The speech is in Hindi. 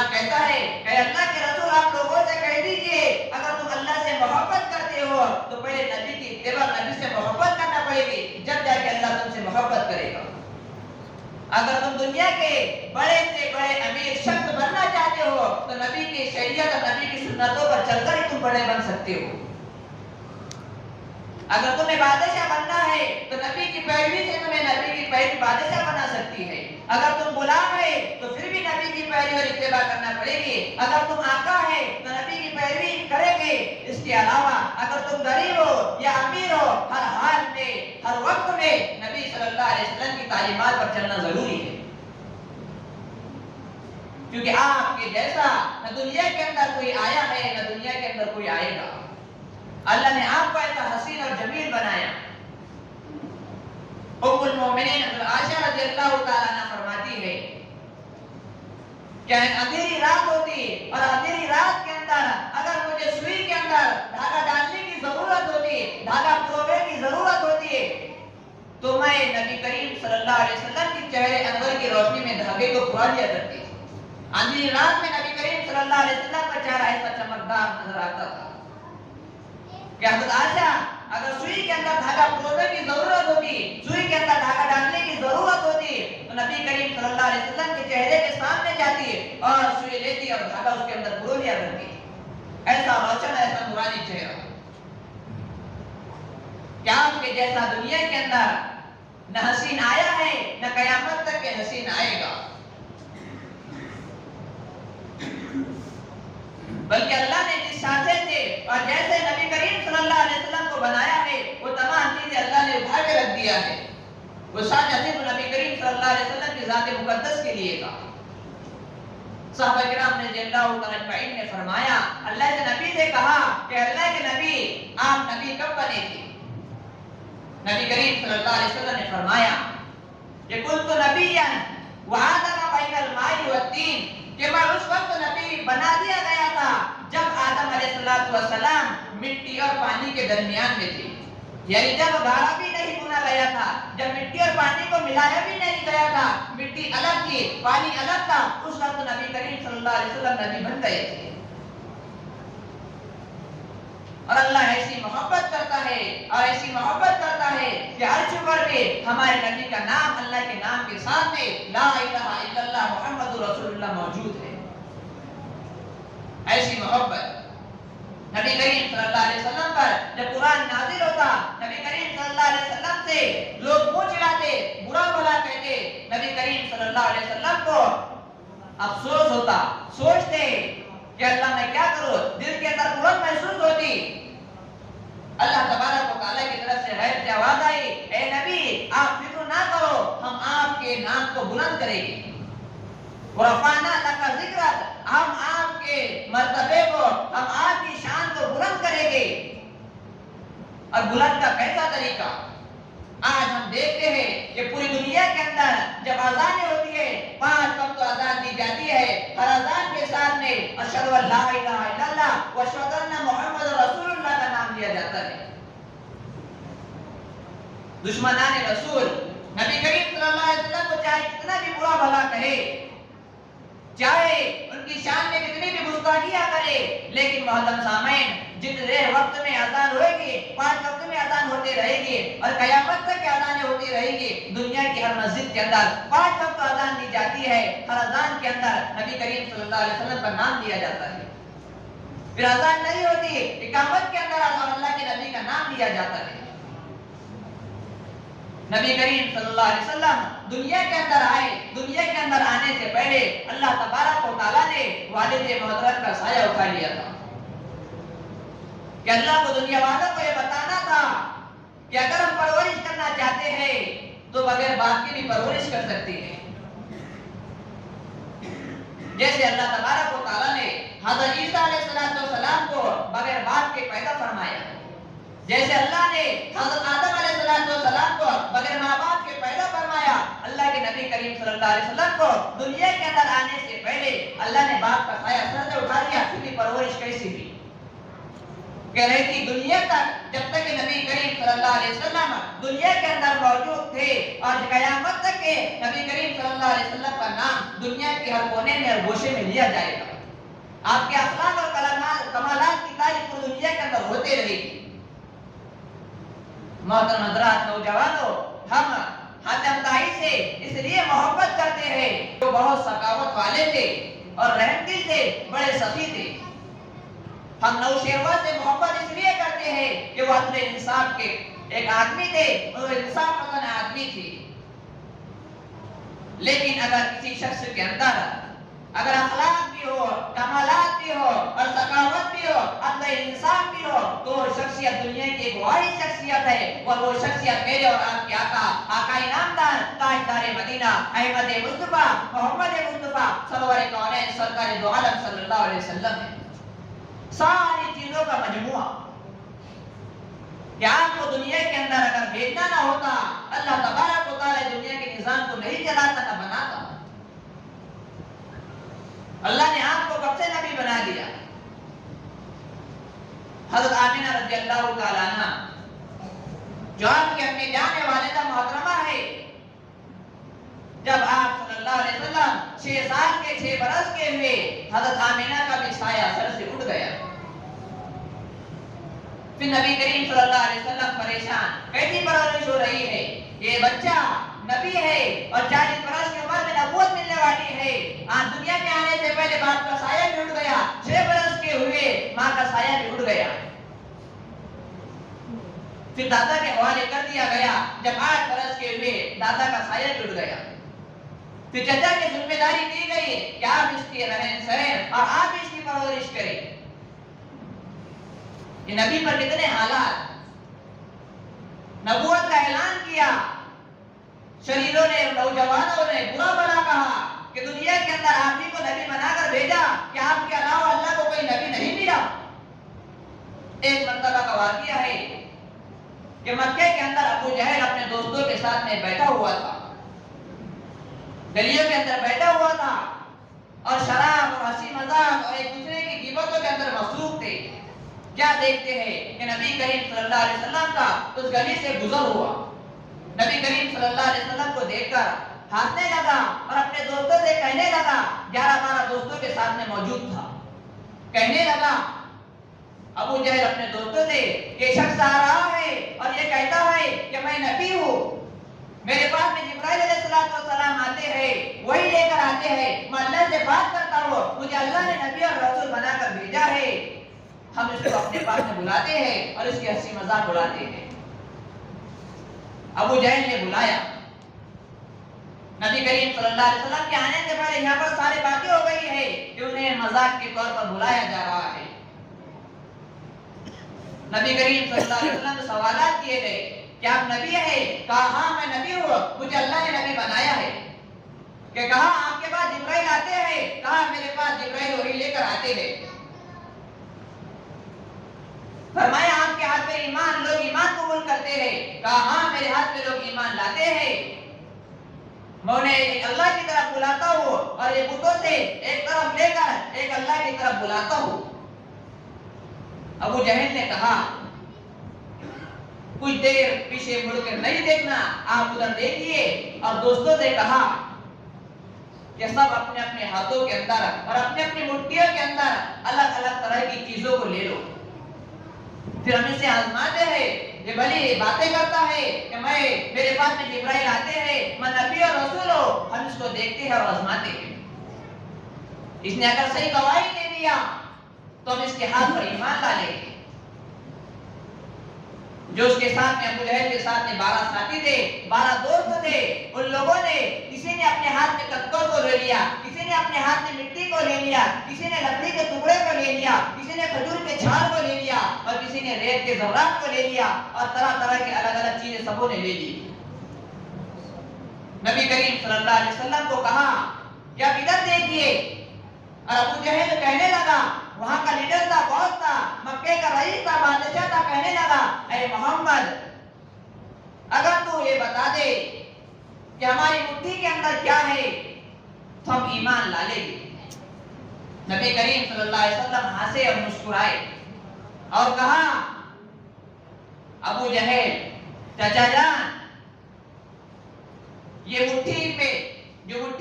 कुरान कहता है कि अल्लाह के रसूल आप लोगों से कह दीजिए अगर तुम अल्लाह से मोहब्बत करते हो तो पहले नबी की इत्तिबा, नबी से मोहब्बत करना पड़ेगी, जब जाके अल्लाह तुमसे मोहब्बत करेगा। अगर तुम दुनिया के बड़े से बड़े अमीर शख्स बनना चाहते हो तो नबी की शरीयत और नबी की सुन्नतों पर चलकर ही तुम बड़े बन सकते हो। अगर तुम्हें बादशाह बनना है तो नबी की पैरवी से तुम्हें नबी की पैरवी बादशाह बना सकती है। अगर तुम गुलाम है तो फिर भी नबी की पैरवी और इत्तिबा करना पड़ेगी। अगर तुम आका है तो नबी की पैरवी करेंगे। इसके अलावा अगर तुम गरीब हो या अमीर हो, हर हाल में, हर वक्त में नबी सल्लल्लाहु अलैहि वसल्लम की तालीमात पर चलना जरूरी है, क्योंकि आपके जैसा न दुनिया के अंदर कोई आया है न दुनिया के अंदर कोई आएगा। अल्लाह ने आपको ऐसा हसीन और जमील बनाया। उम्मुल मोमिनीन हज़रत आयशा रज़ियल्लाहु ताला अन्हा फरमाती है कि अंधेरी रात होती और अंधेरी रात के अंदर अगर मुझे सुई के अंदर धागा डालने की जरूरत होती, धागा पिरोने की जरूरत होती, तो मैं नबी करीम सल्लल्लाहु अलैहि वसल्लम के चेहरे अनवर की रोशनी में धागे को पुरा दिया करती। अंधेरी रात में नबी करीम सल्लल्लाहु अलैहि वसल्लम का चेहरा ऐसा चमकदार नजर आता था कि हज़रत आयशा अगर सुई के अंदर धागा पिरोने की जरूरत होती, सुई के अंदर धागा डालने की जरूरत होती, तो नबी करीम सल्लल्लाहु अलैहि वसल्लम के चेहरे के सामने जाती और सुई लेती और धागा उसके अंदर पिरो लिया करती। ऐसा रोशन, ऐसा नूरानी चेहरा। क्या आपके जैसा दुनिया के अंदर न हसीन आया है न कयामत तक के हसीन आएगा, बल्कि अल्लाह ने जिस साथे से और जैसे नबी करीम सल्लल्लाहु अलैहि वसल्लम को बनाया है वो तमाम चीजें अल्लाह ने उठा के रख दिया है। वो साथ नसीब नबी करीम सल्लल्लाहु अलैहि वसल्लम की जात मुकद्दस के लिए था। सहाबा किराम ने रज़ियल्लाहु तआला अन्हुम ने फरमाया, अल्लाह के नबी से कहा कि अल्लाह के नबी आप नबी कब बने थे? नबी करीम सल्लल्लाहु अलैहि वसल्लम ने फरमाया कि कुन्तु नबिय्यन व आदम बैनल माई व तीन, कि मैं उस वक्त नबी बना दिया गया था जब आदम अलैहिस्सलाम मिट्टी और पानी के दरमियान में थे, यानी जब गाढ़ा भी नहीं बुना गया था, जब मिट्टी और पानी को मिलाया भी नहीं गया था, मिट्टी अलग थी पानी अलग था, उस वक्त नबी करीम सल्लल्लाहु अलैहि वसल्लम नबी बन गए थे। और अल्लाह ऐसी मोहब्बत करता है और ऐसी मोहब्बत करता है कि अर्श पर भी हमारे नबी का नाम अल्लाह के नाम के साथ में ला इलाहा इल्लल्लाह मुहम्मदुर रसूलुल्लाह मौजूद है। ऐसी मोहब्बत नबी करीम सल्लल्लाहु अलैहि वसल्लम पर जब कुरान नाज़िल होता, नबी करीम सल्लल्लाहु अलैहि वसल्लम से लोग मुंह चिढ़ाते, बुरा भला कहते, नबी करीम सल्लल्लाहु अलैहि वसल्लम को अफसोस होता, सोचते कि अल्लाह मैं क्या करूं, दिल के अंदर कुरान महसूस होती। अल्लाह तबारक व तआला की तरफ से गैर से आवाज आई, ए नबी आप फिक्र ना करो, हम आपके नाम को बुलंद करेंगे। वरफ़अना लका ज़िक्रक, हम आपके मर्तबे को, हम आपकी शान को बुलंद करेंगे। और बुलंद का कैसा तरीका? आज हम देखते हैं कि पूरी दुनिया के अंदर जब अज़ान होती है, 5 वक्त तो अज़ान दी जाती है, हर अज़ान के साथ में अशहदु अल्ला इलाहा इल्लल्लाह व अशहदु अन्ना मुहम्मदुर रसूलुल्लाह का नाम लिया जाता है। दुश्मनाने रसूल नबी करीम सल्लल्लाहु अलैहि वसल्लम को चाहे कितना भी बुरा भला कहे, चाहे उनकी शान में कितनी भी गुस्ताखियां करे, लेकिन मोहतरम सामईन जितने देर वक्त में अज़ान होएगी, 5 वक्त में अज़ान होती रहेगी और कयामत तक अज़ानें होती रहेगी। दुनिया की हर मस्जिद के अंदर 5 वक्त अज़ान दी जाती है, हर अज़ान के अंदर नबी करीम सल्लल्लाहु अलैहि वसल्लम का नाम लिया जाता है। फिर अज़ान नहीं होती, इकामत के अंदर अल्लाह के नबी का नाम लिया जाता है। नबी करीम सल्लल्लाहु अलैहि वसल्लम दुनिया के अंदर आए, दुनिया के अंदर आने से पहले अल्लाह तबारक व तआला ने वालिद मोहतरम का साया उठा लिया था कि अल्लाह को दुनिया वालों को ये बताना था कि अगर हम परवरिश करना चाहते हैं तो बगैर बाप की भी परवरिश कर सकते हैं। जैसे अल्लाह तबारक व तआला ने हज़रत ईसा अलैहिस्सलाम को बगैर बाप के पैदा फरमाया, जैसे अल्लाह ने हज़रत आदम अलैहिस्सलाम को बगैर माँ बाप के पैदा फरमाया, अल्लाह के नबी करीम सल्लल्लाहु अलैहि वसल्लम को दुनिया के अंदर आने से पहले अल्लाह ने बाप का साया सर से उठा लिया। फिर भी परवरिश कैसी हुई? कह रही थी दुनिया तक, जब तक कि नबी करीम सल्लल्लाहु अलैहि वसल्लम दुनिया के अंदर मौजूद थे और क़यामत तक के नबी करीम सल्लल्लाहु अलैहि वसल्लम का नाम दुनिया की के हर कोने में हर गोशे में लिया जाएगा। आपके अखलाक और कमालात की तारीफ पूरी दुनिया के अंदर होते रहेगी। मोहतरम हज़रात, नौजवानों, हम हातिम ताई से इसलिए मोहब्बत करते हैं, जो बहुत सखावत वाले थे और रहमदिल थे, बड़े सखी थे। हम नौशेरवा से मोहब्बत इसलिए करते हैं कि वो अपने इंसाफ के एक आदमी थे, वो इंसाफ पसंद आदमी थे। लेकिन अगर किसी शख्स के अंदर अगर अखलाक भी हो, कमालात भी हो और सखावत भी हो, अदल इंसाफ भी हो, तो शख्सियत दुनिया की एक वाहिद शख्सियत है। और वो शख्सियत मेरे और आपके आका इनामदार ताजदार मदीना अहमद मुस्तफा मोहम्मद मुस्तफा सरवर कौनैन सरकार दो आलम सल्लल्लाहु अलैहि वसल्लम है। सारी चीजों का मजमुआ कि आपको दुनिया के अंदर अगर भेजना ना होता, अल्लाह तबारक व तआला दुनिया के निजाम को नहीं चलाता, ना बनाता। अल्लाह ने आपको कब से नबी बना दिया? हज़रत आमिना रज़ियल्लाहु तआला अन्हा, जो आपके अपने जाने वालिदा मोहतरमा है, जब आप सल्लल्लाहु अलैहि वसल्लम 6 साल के 6 बरस के हुए, हज़रत आमिना का भी साया सर से उठ गया। फिर नबी करीम सल्लल्लाहु अलैहि वसल्लम परेशान, कैसी परवरिश हो रही है? ये बच्चा नबी है और 40 बरस की उम्र में नबूवत मिलने वाली है। आज दुनिया में आने से पहले बाप का साया भी उड़ गया, 6 बरस के हुए माँ का साया भी उड़ गया। फिर दादा के हवाले कर दिया गया। जब 8 बरस के हुए, दादा का साया भी उड़ गया। फिर चचा की जिम्मेदारी दी गई कि आप इसकी रहन सहन और आप इसकी परवरिश करें। ये नबी पर कितने हालात, नबूवत का ऐलान किया, शरीरों ने, नौजवानों ने बुरा भला कहा कि दुनिया के अंदर आप ही को नबी बनाकर भेजा कि आपके अलावा अल्लाह को कोई नबी नहीं मिला। एक मर्तबा का वाक़िया है कि मक्के के अंदर अबू जहल अपने दोस्तों के साथ में बैठा हुआ था, गलियों के अंदर बैठा हुआ था और शराब और हंसी मजाक और एक दूसरे की गिबतों के अंदर मसरूफ थे। क्या देखते हैं कि नबी करीम सल्लल्लाहु अलैहि वसल्लम का उस गली से गुजर हुआ। नबी करीम सल्लल्लाहु अलैहि वसल्लम को देखकर हंसने लगा और अपने दोस्तों से कहने लगा, 11-12 दोस्तों के साथ में मौजूद था, कहने लगा अबू जहल अपने दोस्तों से, ये शख्स आ रहा है और ये कहता है कि मैं नबी हूँ, मेरे पास में जिब्राइल अलैहिस्सलाम आते हैं, वही लेकर आते हैं, मैं अल्लाह से बात करता हूँ, मुझे अल्लाह ने नबी और रसूल बनाकर भेजा है। हम इसको अपने पास में बुलाते हैं और इसकी हंसी मजाक उड़ाते हैं। अबू जहल ने बुलाया। नबी करीम सल्लल्लाहु अलैहि वसल्लम के आने से पहले यहाँ पर सारी बातें हो गई है कि उन्हें मजाक के तौर पर बुलाया जा रहा है। नबी करीम सल्लल्लाहु अलैहि वसल्लम से सवालात किए गए कि आप नबी हैं? कहा हाँ मैं नबी हूँ, मुझे अल्लाह ने नबी बनाया है। कि कहा आपके पास जिब्राइल आते हैं? कहा मेरे पास जिब्राइल वही लेकर आते हैं। फरमाया आपके हाथ में ईमान, लोग ईमान कबूल करते हैं? कहा हाँ मेरे हाथ में लोग ईमान लाते हैं। मैं उन्हें अल्लाह की तरफ बुलाता हूँ और ये बुतों से एक तरफ लेकर एक अल्लाह की तरफ बुलाता हूँ। अबू जहल ने कहा कुछ देर पीछे मुड़कर नहीं देखना, आप उधर देखिए, और दोस्तों से कहा कि सब अपने अपने हाथों के अंदर और अपने अपनी मुट्ठियों के अंदर अलग अलग तरह की चीजों को ले लो। फिर हम इसे आजमाते हैं। ये भली बातें करता है कि मैं, मेरे पास में जिब्राइल आते हैं, मैं नबी और रसूल हूं। हम इसको देखते हैं और आजमाते हैं। इसने अगर सही गवाही दे दिया तो हम इसके हाथ पर ईमान ला लेंगे। जो उसके साथ में, अबू जहल के साथ में 12 साथी थे, 12 दोस्त थे, उन लोगों ने, किसी ने अपने हाथ में कंकर को ले लिया, किसी ने अपने हाथ में मिट्टी को ले लिया, किसी ने लकड़ी के टुकड़े को ले लिया, किसी ने खजूर के छाल को ले लिया और किसी ने रेत के जर्रात को ले लिया और तरह तरह की अलग अलग चीजें सबों ने ले ली। नबी करीम सल्लल्लाहु अलैहि वसल्लम को कहा कि आप इधर देखिए। और अबू जहल कहने लगा, वहां का लीडर था, बॉस था, मक्के का रईस था, बादशाह था, कहने लगा, अरे मोहम्मद, अगर तू ये बता दे कि हमारी मुट्ठी के अंदर क्या है तो हम ईमान ला लेंगे। नबी करीम सल्लल्लाहु अलैहि वसल्लम हंसे और मुस्कुराए और कहा, अबू जहल चाचा जान, ये मुट्ठी पे, जो मुट्ठी